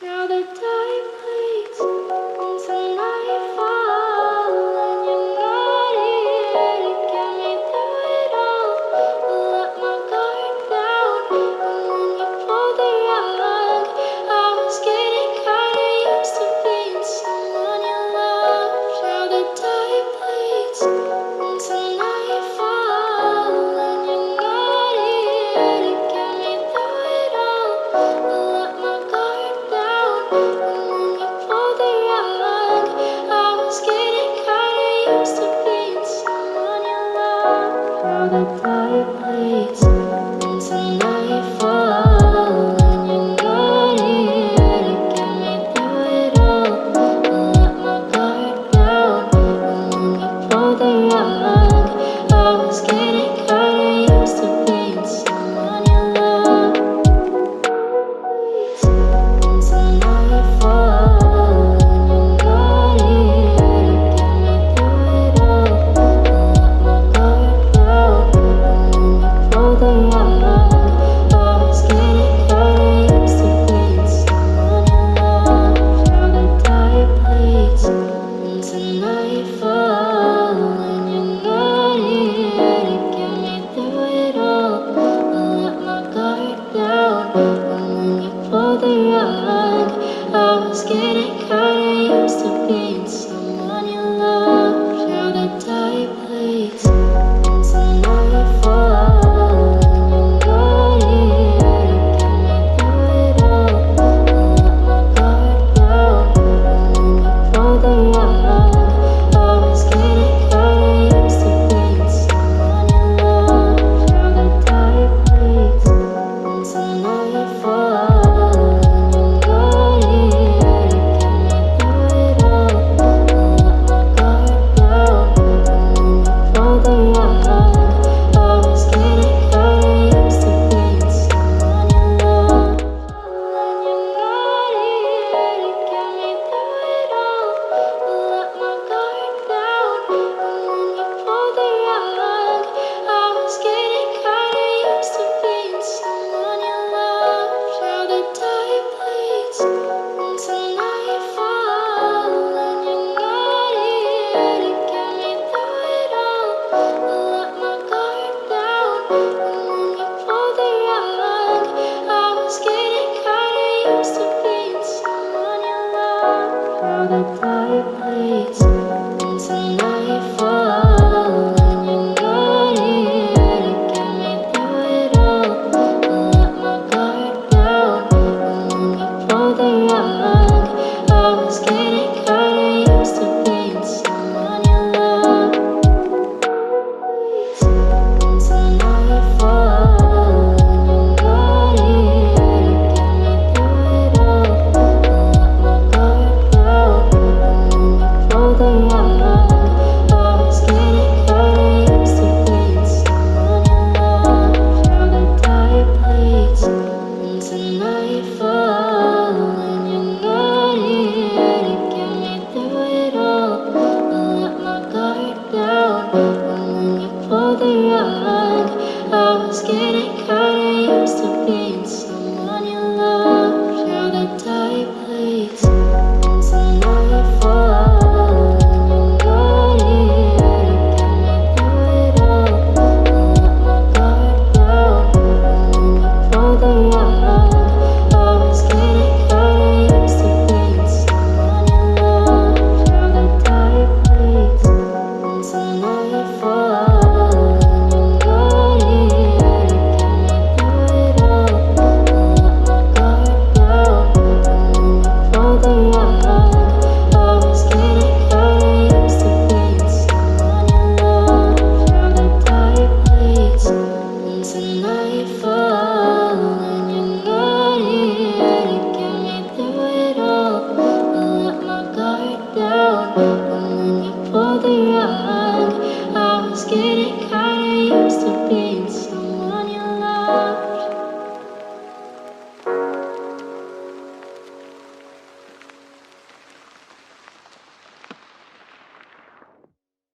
Now the tide bleeds into nightfall, and you're not here to get me through it all. I let my guard down, and then you pulled the rug. I was getting kinda used to being someone you loved. Now the tide bleeds into nightfall, and you're not here to get me through it all. I let my guard down, and then you pulled the rug. I was getting kinda used to being someone you loved. Now the tide bleeds into nightfall, and you're not here to get me through it all. I let my guard down, and then you pulled the rug. I was getting kinda used to being someone you loved. Into nightfall, and you're not here to get me through it all. I let my guard down, and then you pulled the rug. I was getting kinda used to being someone you loved. Now the tide bleeds into nightfall, and you're not here to get me through it all. I let my guard down, and then you pulled the rug. I was getting kinda used to being someone you loved. Now the tide bleeds into nightfall, and you're not here to get me through it all. I let my guard down, and then you pulled the rug. I was getting kinda used to being someone you loved. Now the tide bleeds into nightfall, and you're not here to get me through it all. I let my guard down, and then you pulled the rug. I was getting kinda used to being someone you loved. And you're not here to get me through it all. I let my guard down, and then you pulled the rug. I was getting kinda used to being someone you loved. Now the tide bleeds into nightfall, and you're not here to get me through it all. I let my guard down, and then you pulled the rug. I was getting kinda used to being someone you loved. Now the tide bleeds into nightfall, and you're not here to get me through it all. I let my guard down, and then you pulled the rug.